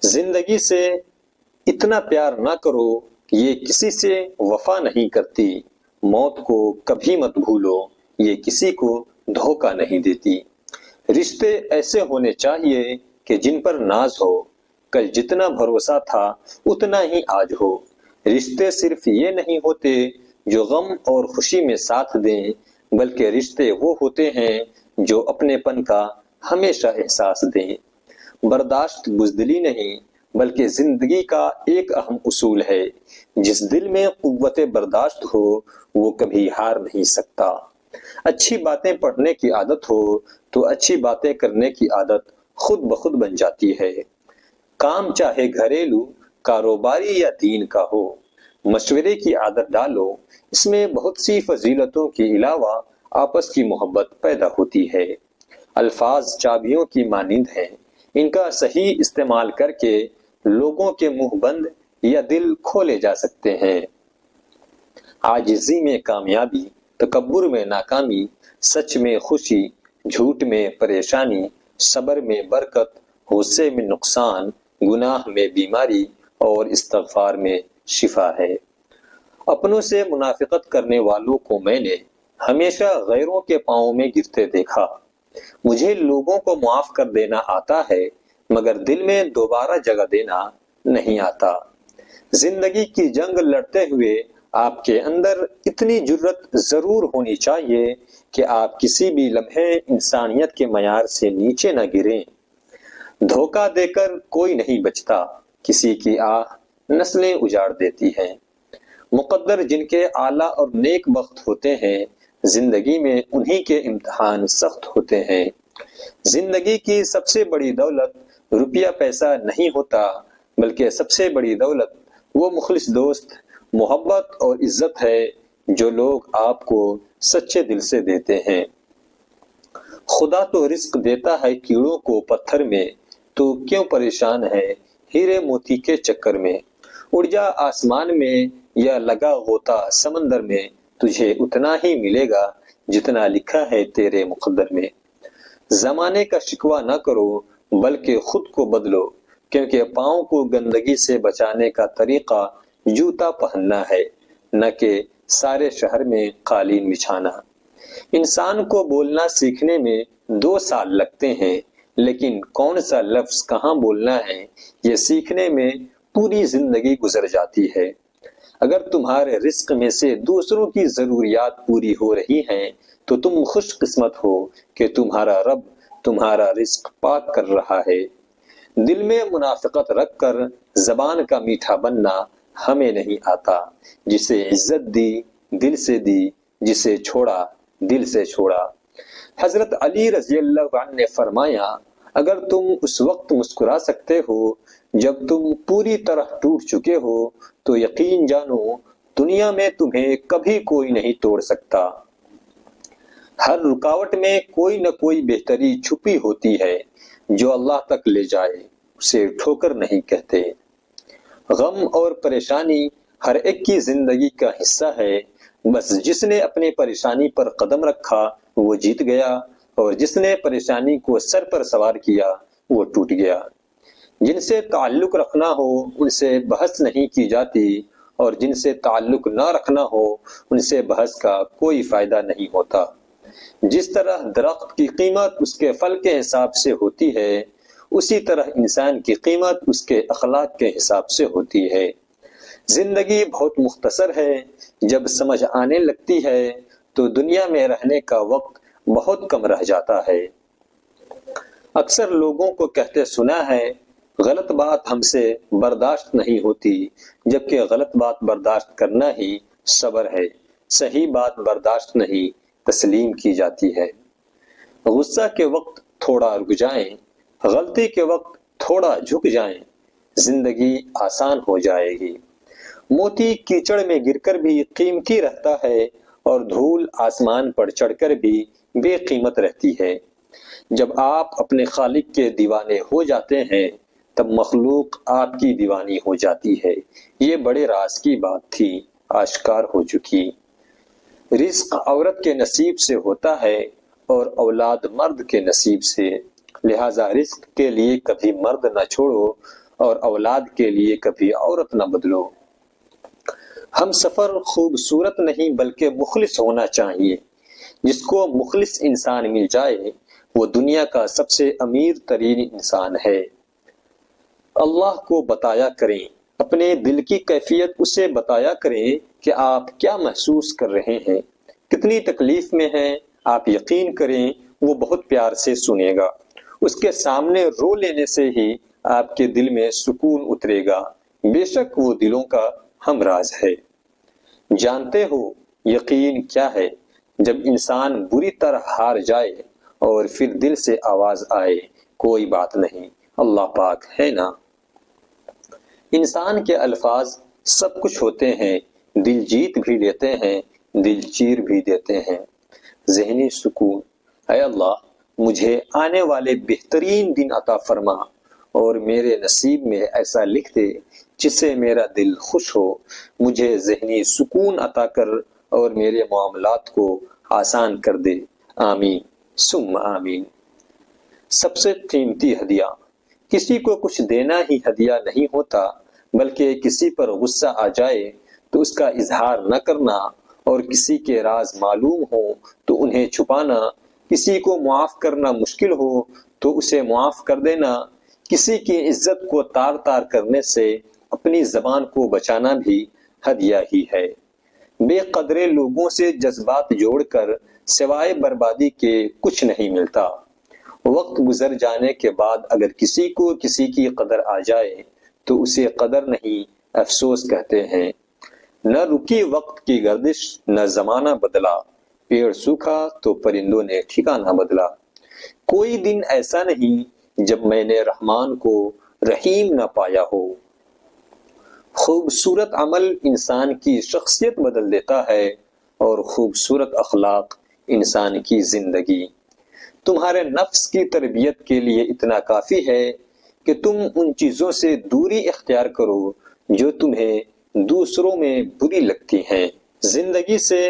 زندگی سے اتنا پیار نہ کرو، یہ کسی سے وفا نہیں کرتی۔ موت کو کبھی مت بھولو، یہ کسی کو دھوکہ نہیں دیتی۔ رشتے ایسے ہونے چاہیے کہ جن پر ناز ہو، کل جتنا بھروسہ تھا اتنا ہی آج ہو۔ رشتے صرف یہ نہیں ہوتے جو غم اور خوشی میں ساتھ دیں، بلکہ رشتے وہ ہوتے ہیں جو اپنے پن کا ہمیشہ احساس دیں۔ برداشت بزدلی نہیں بلکہ زندگی کا ایک اہم اصول ہے۔ جس دل میں قوت برداشت ہو وہ کبھی ہار نہیں سکتا۔ اچھی باتیں پڑھنے کی عادت ہو تو اچھی باتیں کرنے کی عادت خود بخود بن جاتی ہے۔ کام چاہے گھریلو، کاروباری یا دین کا ہو، مشورے کی عادت ڈالو، اس میں بہت سی فضیلتوں کے علاوہ آپس کی محبت پیدا ہوتی ہے۔ الفاظ چابیوں کی مانند ہیں، ان کا صحیح استعمال کر کے لوگوں کے منہ بند یا دل کھولے جا سکتے ہیں۔ عاجزی میں کامیابی، تکبر میں ناکامی، سچ میں خوشی، جھوٹ میں پریشانی، صبر میں برکت، غصے میں نقصان، گناہ میں بیماری اور استغفار میں شفا ہے۔ اپنوں سے منافقت کرنے والوں کو میں نے ہمیشہ غیروں کے پاؤں میں گرتے دیکھا۔ مجھے لوگوں کو معاف کر دینا آتا ہے مگر دل میں دوبارہ جگہ دینا نہیں آتا۔ زندگی کی جنگ لڑتے ہوئے آپ کے اندر اتنی جرت ضرور ہونی چاہیے کہ آپ کسی بھی لمحے انسانیت کے معیار سے نیچے نہ گریں۔ دھوکہ دے کر کوئی نہیں بچتا، کسی کی آہ نسلیں اجاڑ دیتی ہیں۔ مقدر جن کے اعلیٰ اور نیک بخت ہوتے ہیں، زندگی میں انہی کے امتحان سخت ہوتے ہیں۔ زندگی کی سب سے بڑی دولت روپیہ پیسہ نہیں ہوتا، بلکہ سب سے بڑی دولت وہ مخلص دوست، محبت اور عزت ہے جو لوگ آپ کو سچے دل سے دیتے ہیں۔ خدا تو رزق دیتا ہے کیڑوں کو پتھر میں، تو کیوں پریشان ہے ہیرے موتی کے چکر میں۔ اڑ جا آسمان میں یا لگا غوطہ سمندر میں، تجھے اتنا ہی ملے گا جتنا لکھا ہے تیرے مقدر میں۔ زمانے کا شکوہ نہ کرو بلکہ خود کو بدلو، کیونکہ پاؤں کو گندگی سے بچانے کا طریقہ جوتا پہننا ہے، نہ کہ سارے شہر میں قالین بچھانا۔ انسان کو بولنا سیکھنے میں 2 سال لگتے ہیں، لیکن کون سا لفظ کہاں بولنا ہے یہ سیکھنے میں پوری زندگی گزر جاتی ہے۔ اگر تمہارے رزق میں سے دوسروں کی ضروریات پوری ہو رہی ہیں تو تم خوش قسمت ہو کہ تمہارا رب تمہارا رزق پاک کر رہا ہے۔ دل میں منافقت رکھ کر زبان کا میٹھا بننا ہمیں نہیں آتا۔ جسے عزت دی دل سے دی، جسے چھوڑا دل سے چھوڑا۔ حضرت علی رضی اللہ عنہ نے فرمایا، اگر تم اس وقت مسکرا سکتے ہو جب تم پوری طرح ٹوٹ چکے ہو تو یقین جانو دنیا میں تمہیں کبھی کوئی نہیں توڑ سکتا۔ ہر رکاوٹ میں کوئی نہ کوئی بہتری چھپی ہوتی ہے، جو اللہ تک لے جائے اسے ٹھوکر نہیں کہتے۔ غم اور پریشانی ہر ایک کی زندگی کا حصہ ہے، بس جس نے اپنی پریشانی پر قدم رکھا وہ جیت گیا، اور جس نے پریشانی کو سر پر سوار کیا وہ ٹوٹ گیا۔ جن سے تعلق رکھنا ہو ان سے بحث نہیں کی جاتی، اور جن سے تعلق نہ رکھنا ہو ان سے بحث کا کوئی فائدہ نہیں ہوتا۔ جس طرح درخت کی قیمت اس کے پھل کے حساب سے ہوتی ہے، اسی طرح انسان کی قیمت اس کے اخلاق کے حساب سے ہوتی ہے۔ زندگی بہت مختصر ہے، جب سمجھ آنے لگتی ہے تو دنیا میں رہنے کا وقت بہت کم رہ جاتا ہے۔ اکثر لوگوں کو کہتے سنا ہے، غلط بات ہم سے برداشت نہیں ہوتی، جبکہ غلط بات برداشت کرنا ہی صبر ہے۔ صحیح بات برداشت نہیں تسلیم کی جاتی ہے۔ غصہ کے وقت تھوڑا رک جائیں، غلطی کے وقت تھوڑا جھک جائیں، زندگی آسان ہو جائے گی۔ موتی کیچڑ میں گر کر بھی قیمتی رہتا ہے، اور دھول آسمان پر چڑھ کر بھی بے قیمت رہتی ہے۔ جب آپ اپنے خالق کے دیوانے ہو جاتے ہیں تب مخلوق آپ کی دیوانی ہو جاتی ہے۔ یہ بڑے راز کی بات تھی، آشکار ہو چکی۔ رزق عورت کے نصیب سے ہوتا ہے اور اولاد مرد کے نصیب سے، لہذا رزق کے لیے کبھی مرد نہ چھوڑو اور اولاد کے لیے کبھی عورت نہ بدلو۔ ہم سفر خوبصورت نہیں بلکہ مخلص ہونا چاہیے۔ جس کو مخلص انسان مل جائے وہ دنیا کا سب سے امیر ترین انسان ہے۔ اللہ کو بتایا کریں، اپنے دل کی کیفیت اسے بتایا کریں کہ آپ کیا محسوس کر رہے ہیں، کتنی تکلیف میں ہیں۔ آپ یقین کریں وہ بہت پیار سے سنے گا۔ اس کے سامنے رو لینے سے ہی آپ کے دل میں سکون اترے گا۔ بے شک وہ دلوں کا ہمراز ہے۔ جانتے ہو یقین کیا ہے؟ جب انسان بری طرح ہار جائے اور پھر دل سے آواز آئے کوئی بات نہیں، اللہ پاک ہے نا۔ انسان کے الفاظ سب کچھ ہوتے ہیں، دل جیت بھی لیتے ہیں، دل چیر بھی دیتے ہیں۔ ذہنی سکون، اے اللہ مجھے آنے والے بہترین دن عطا فرما اور میرے نصیب میں ایسا لکھ دے جس سے میرا دل خوش ہو۔ مجھے ذہنی سکون عطا کر اور میرے معاملات کو آسان کر دے۔ آمین ثم آمین۔ سب سے قیمتی ہدیہ، کسی کو کچھ دینا ہی ہدیہ نہیں ہوتا، بلکہ کسی پر غصہ آ جائے تو اس کا اظہار نہ کرنا، اور کسی کے راز معلوم ہو تو انہیں چھپانا، کسی کو معاف کرنا مشکل ہو تو اسے معاف کر دینا، کسی کی عزت کو تار تار کرنے سے اپنی زبان کو بچانا بھی ہدیہ ہی ہے۔ بے قدرے لوگوں سے جذبات جوڑ کر سوائے بربادی کے کچھ نہیں ملتا۔ وقت گزر جانے کے بعد اگر کسی کو کسی کی قدر آ جائے تو اسے قدر نہیں افسوس کہتے ہیں۔ نہ رکی وقت کی گردش، نہ زمانہ بدلا، پیڑ سوکھا تو پرندوں نے ٹھکانہ بدلا۔ کوئی دن ایسا نہیں جب میں نے رحمان کو رحیم نہ پایا ہو۔ خوبصورت عمل انسان کی شخصیت بدل دیتا ہے اور خوبصورت اخلاق انسان کی زندگی۔ تمہارے نفس کی تربیت کے لیے اتنا کافی ہے کہ تم ان چیزوں سے دوری اختیار کرو جو تمہیں دوسروں میں بری لگتی ہیں۔ زندگی سے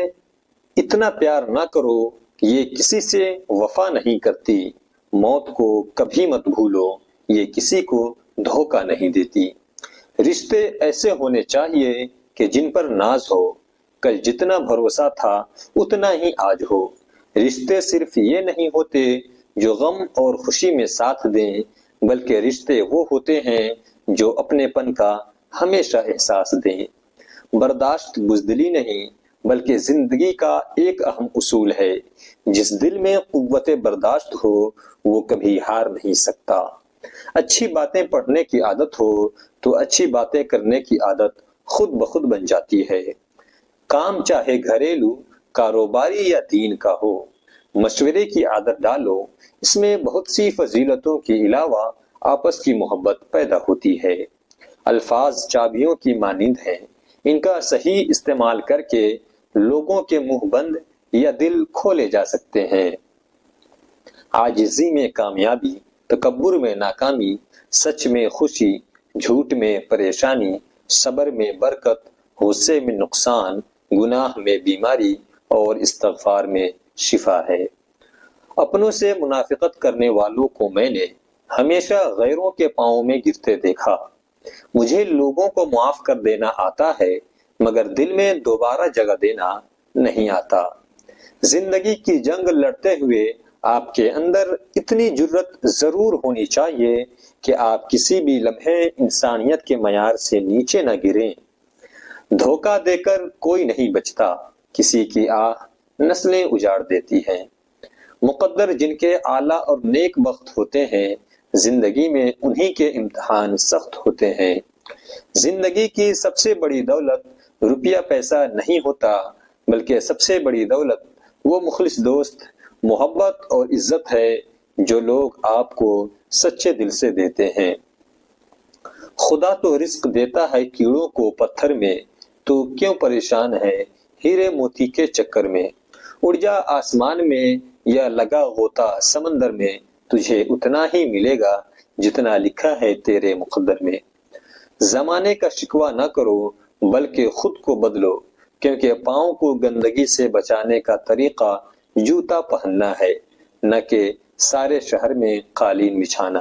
اتنا پیار نہ کرو، یہ کسی سے وفا نہیں کرتی۔ موت کو کبھی مت بھولو، یہ کسی کو دھوکہ نہیں دیتی۔ رشتے ایسے ہونے چاہیے کہ جن پر ناز ہو، کل جتنا بھروسہ تھا اتنا ہی آج ہو۔ رشتے صرف یہ نہیں ہوتے جو غم اور خوشی میں ساتھ دیں، بلکہ رشتے وہ ہوتے ہیں جو اپنے پن کا ہمیشہ احساس دیں۔ برداشت بزدلی نہیں بلکہ زندگی کا ایک اہم اصول ہے۔ جس دل میں قوت برداشت ہو وہ کبھی ہار نہیں سکتا۔ اچھی باتیں پڑھنے کی عادت ہو تو اچھی باتیں کرنے کی عادت خود بخود بن جاتی ہے۔ کام چاہے گھریلو، کاروباری یا دین کا ہو، مشورے کی عادت ڈالو، اس میں بہت سی فضیلتوں کے علاوہ آپس کی محبت پیدا ہوتی ہے۔ الفاظ چابیوں کی مانند ہیں، ان کا صحیح استعمال کر کے لوگوں کے منہ بند یا دل کھولے جا سکتے ہیں۔ عاجزی میں کامیابی، تکبر میں ناکامی، سچ میں خوشی، جھوٹ میں پریشانی، صبر میں برکت، غصے میں نقصان، گناہ میں بیماری اور استغفار میں شفا ہے۔ اپنوں سے منافقت کرنے والوں کو میں نے ہمیشہ غیروں کے پاؤں میں گرتے دیکھا۔ مجھے لوگوں کو معاف کر دینا آتا ہے مگر دل میں دوبارہ جگہ دینا نہیں آتا۔ زندگی کی جنگ لڑتے ہوئے آپ کے اندر اتنی جرت ضرور ہونی چاہیے کہ آپ کسی بھی لمحے انسانیت کے معیار سے نیچے نہ گریں۔ دھوکہ دے کر کوئی نہیں بچتا، کسی کی آہ نسلیں اجاڑ دیتی ہیں۔ مقدر جن کے اعلیٰ اور نیک بخت ہوتے ہیں، زندگی میں انہی کے امتحان سخت ہوتے ہیں۔ زندگی کی سب سے بڑی دولت روپیہ پیسہ نہیں ہوتا، بلکہ سب سے بڑی دولت وہ مخلص دوست، محبت اور عزت ہے جو لوگ آپ کو سچے دل سے دیتے ہیں۔ خدا تو رزق دیتا ہے کیڑوں کو پتھر میں، تو کیوں پریشان ہے ہیرے موتی کے چکر میں۔ اڑ جا آسمان میں یا لگا غوطہ سمندر میں، تجھے اتنا ہی ملے گا جتنا لکھا ہے تیرے مقدر میں۔ زمانے کا شکوہ نہ کرو بلکہ خود کو بدلو، کیونکہ پاؤں کو گندگی سے بچانے کا طریقہ جوتا پہننا ہے، نہ کہ سارے شہر میں قالین بچھانا۔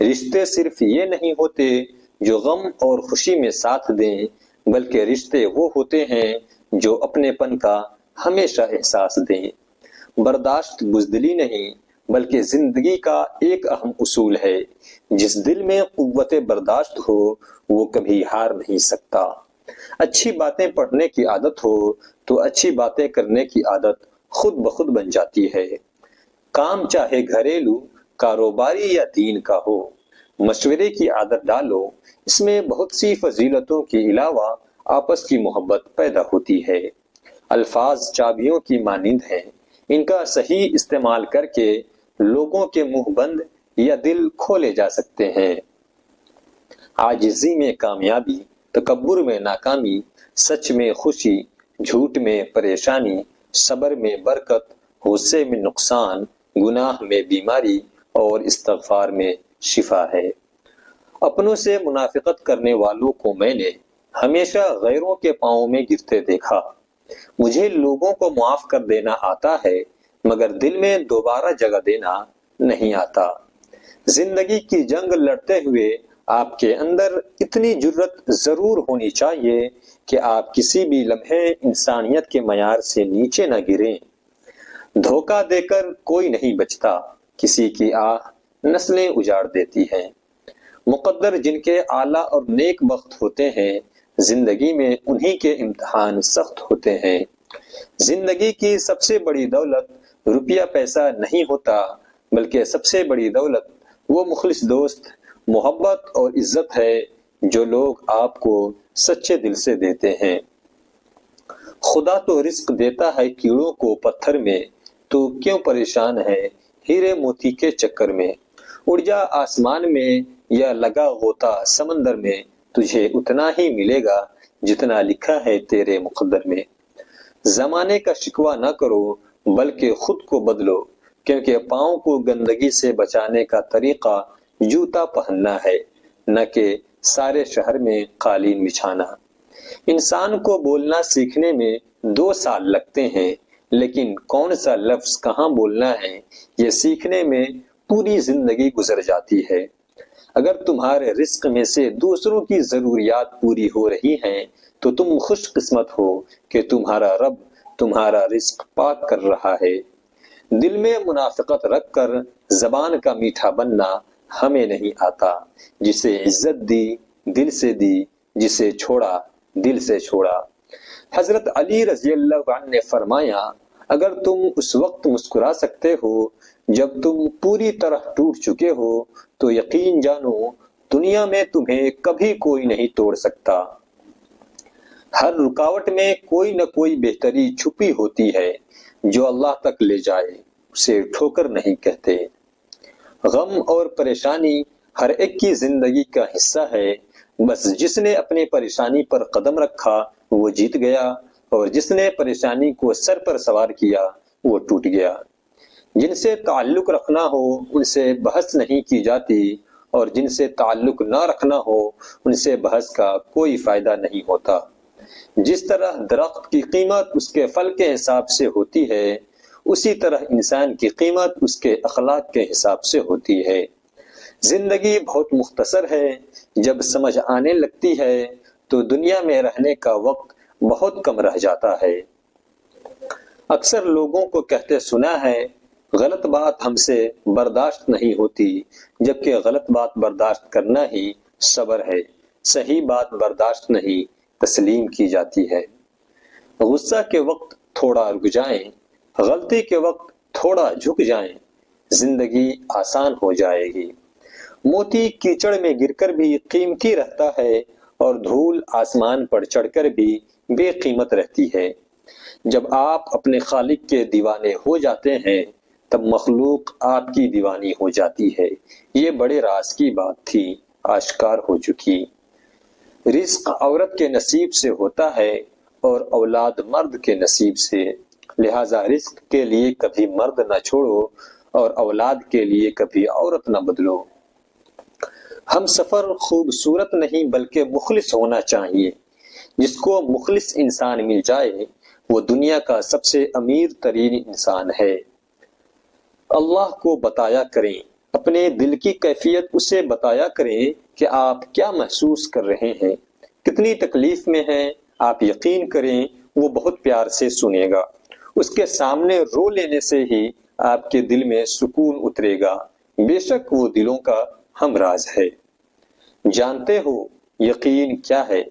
رشتے صرف یہ نہیں ہوتے جو غم اور خوشی میں ساتھ دیں، بلکہ رشتے وہ ہوتے ہیں جو اپنے پن کا ہمیشہ احساس دیں۔ برداشت بزدلی نہیں بلکہ زندگی کا ایک اہم اصول ہے۔ جس دل میں قوت برداشت ہو وہ کبھی ہار نہیں سکتا۔ اچھی باتیں پڑھنے کی عادت ہو تو اچھی باتیں کرنے کی عادت خود بخود بن جاتی ہے۔ کام چاہے گھریلو، کاروباری یا دین کا ہو، مشورے کی عادت ڈالو، اس میں بہت سی فضیلتوں کے علاوہ آپس کی محبت پیدا ہوتی ہے۔ الفاظ چابیوں کی مانند ہیں، ان کا صحیح استعمال کر کے لوگوں کے منہ بند یا دل کھولے جا سکتے ہیں۔ عاجزی میں کامیابی، تکبر میں ناکامی، سچ میں خوشی، جھوٹ میں پریشانی، صبر میں برکت، غصے میں نقصان، گناہ میں بیماری اور استغفار میں شفا ہے۔ اپنوں سے منافقت کرنے والوں کو میں نے ہمیشہ غیروں کے پاؤں میں گرتے دیکھا۔ مجھے لوگوں کو معاف کر دینا آتا ہے مگر دل میں دوبارہ جگہ دینا نہیں آتا۔ زندگی کی جنگ لڑتے ہوئے آپ کے اندر اتنی جرت ضرور ہونی چاہیے کہ آپ کسی بھی لمحے انسانیت کے معیار سے نیچے نہ گریں۔ دھوکہ دے کر کوئی نہیں بچتا، کسی کی آہ نسلیں اجاڑ دیتی ہیں۔ مقدر جن کے اعلیٰ اور نیک بخت ہوتے ہیں، زندگی میں انہی کے امتحان سخت ہوتے ہیں۔ زندگی کی سب سے بڑی دولت روپیہ پیسہ نہیں ہوتا، بلکہ سب سے بڑی دولت وہ مخلص دوست، محبت اور عزت ہے جو لوگ آپ کو سچے دل سے دیتے ہیں۔ خدا تو رزق دیتا ہے کیڑوں کو پتھر میں، تو کیوں پریشان ہے ہیرے موتی کے چکر میں۔ اڑ جا آسمان میں یا لگا غوطہ سمندر میں، تجھے اتنا ہی ملے گا جتنا لکھا ہے تیرے مقدر میں۔ زمانے کا شکوہ نہ کرو بلکہ خود کو بدلو، کیونکہ پاؤں کو گندگی سے بچانے کا طریقہ جوتا پہننا ہے، نہ کہ سارے شہر میں قالین بچھانا۔ انسان کو بولنا سیکھنے میں 2 سال لگتے ہیں، لیکن کون سا لفظ کہاں بولنا ہے یہ سیکھنے میں پوری زندگی گزر جاتی ہے۔ اگر تمہارے رزق میں سے دوسروں کی ضروریات پوری ہو رہی ہیں تو تم خوش قسمت ہو کہ تمہارا رب تمہارا رزق پاک کر رہا ہے۔ دل میں منافقت رکھ کر زبان کا میٹھا بننا ہمیں نہیں آتا۔ جسے عزت دی دل سے دی، جسے چھوڑا دل سے چھوڑا۔ حضرت علی رضی اللہ عنہ نے فرمایا، اگر تم اس وقت مسکرا سکتے ہو جب تم پوری طرح ٹوٹ چکے ہو تو یقین جانو دنیا میں تمہیں کبھی کوئی نہیں توڑ سکتا۔ ہر رکاوٹ میں کوئی نہ کوئی بہتری چھپی ہوتی ہے، جو اللہ تک لے جائے اسے ٹھوکر نہیں کہتے۔ غم اور پریشانی ہر ایک کی زندگی کا حصہ ہے، بس جس نے اپنی پریشانی پر قدم رکھا وہ جیت گیا، اور جس نے پریشانی کو سر پر سوار کیا وہ ٹوٹ گیا۔ جن سے تعلق رکھنا ہو ان سے بحث نہیں کی جاتی، اور جن سے تعلق نہ رکھنا ہو ان سے بحث کا کوئی فائدہ نہیں ہوتا۔ جس طرح درخت کی قیمت اس کے پھل کے حساب سے ہوتی ہے، اسی طرح انسان کی قیمت اس کے اخلاق کے حساب سے ہوتی ہے۔ زندگی بہت مختصر ہے، جب سمجھ آنے لگتی ہے تو دنیا میں رہنے کا وقت بہت کم رہ جاتا ہے۔ اکثر لوگوں کو کہتے سنا ہے، غلط بات ہم سے برداشت نہیں ہوتی، جبکہ غلط بات برداشت کرنا ہی صبر ہے۔ صحیح بات برداشت نہیں تسلیم کی جاتی ہے۔ غصہ کے وقت تھوڑا رک جائیں، غلطی کے وقت تھوڑا جھک جائیں، زندگی آسان ہو جائے گی۔ موتی کیچڑ میں گر کر بھی قیمتی رہتا ہے، اور دھول آسمان پر چڑھ کر بھی بے قیمت رہتی ہے۔ جب آپ اپنے خالق کے دیوانے ہو جاتے ہیں تب مخلوق آپ کی دیوانی ہو جاتی ہے۔ یہ بڑے راز کی بات تھی، آشکار ہو چکی۔ رزق عورت کے نصیب سے ہوتا ہے اور اولاد مرد کے نصیب سے، لہذا رزق کے لیے کبھی مرد نہ چھوڑو اور اولاد کے لیے کبھی عورت نہ بدلو۔ ہم سفر خوبصورت نہیں بلکہ مخلص ہونا چاہیے۔ جس کو مخلص انسان مل جائے وہ دنیا کا سب سے امیر ترین انسان ہے۔ اللہ کو بتایا کریں، اپنے دل کی کیفیت اسے بتایا کریں کہ آپ کیا محسوس کر رہے ہیں، کتنی تکلیف میں ہیں۔ آپ یقین کریں وہ بہت پیار سے سنے گا۔ اس کے سامنے رو لینے سے ہی آپ کے دل میں سکون اترے گا۔ بے شک وہ دلوں کا ہمراز ہے۔ جانتے ہو یقین کیا ہے؟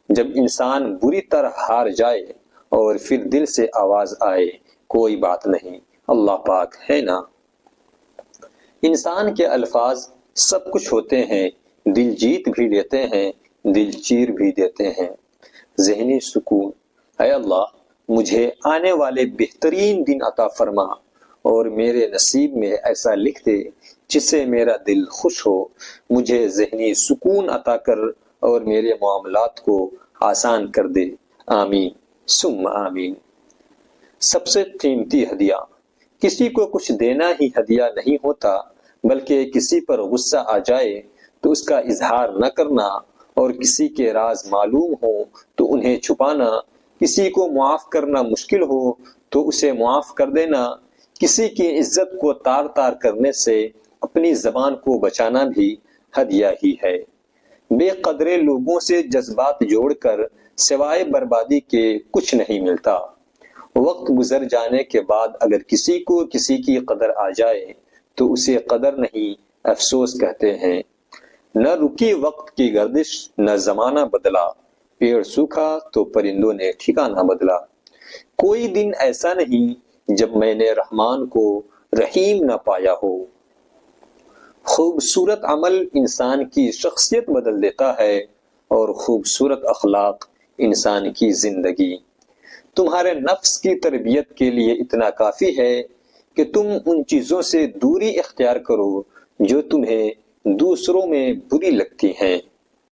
جب انسان بری طرح ہار جائے اور پھر دل سے آواز آئے کوئی بات نہیں، اللہ پاک ہے نا۔ انسان کے الفاظ سب کچھ ہوتے ہیں، دل جیت بھی لیتے ہیں، دل چیر بھی دیتے ہیں۔ ذہنی سکون، اے اللہ مجھے آنے والے بہترین دن عطا فرما اور میرے نصیب میں ایسا لکھ دے جس سے میرا دل خوش ہو۔ مجھے ذہنی سکون عطا کر اور میرے معاملات کو آسان کر دے، آمین ثم آمین۔ سب سے قیمتی ہدیہ، کسی کو کچھ دینا ہی ہدیہ نہیں ہوتا، بلکہ کسی پر غصہ آ جائے تو اس کا اظہار نہ کرنا، اور کسی کے راز معلوم ہو تو انہیں چھپانا، کسی کو معاف کرنا مشکل ہو تو اسے معاف کر دینا، کسی کی عزت کو تار تار کرنے سے اپنی زبان کو بچانا بھی ہدیہ ہی ہے۔ بے قدرے لوگوں سے جذبات جوڑ کر سوائے بربادی کے کچھ نہیں ملتا۔ وقت گزر جانے کے بعد اگر کسی کو کسی کی قدر آ جائے تو اسے قدر نہیں افسوس کہتے ہیں۔ نہ رکی وقت کی گردش، نہ زمانہ بدلا، پیڑ سوکھا تو پرندوں نے ٹھکانہ بدلا۔ کوئی دن ایسا نہیں جب میں نے رحمان کو رحیم نہ پایا ہو۔ خوبصورت عمل انسان کی شخصیت بدل دیتا ہے اور خوبصورت اخلاق انسان کی زندگی۔ تمہارے نفس کی تربیت کے لیے اتنا کافی ہے کہ تم ان چیزوں سے دوری اختیار کرو جو تمہیں دوسروں میں بری لگتی ہیں۔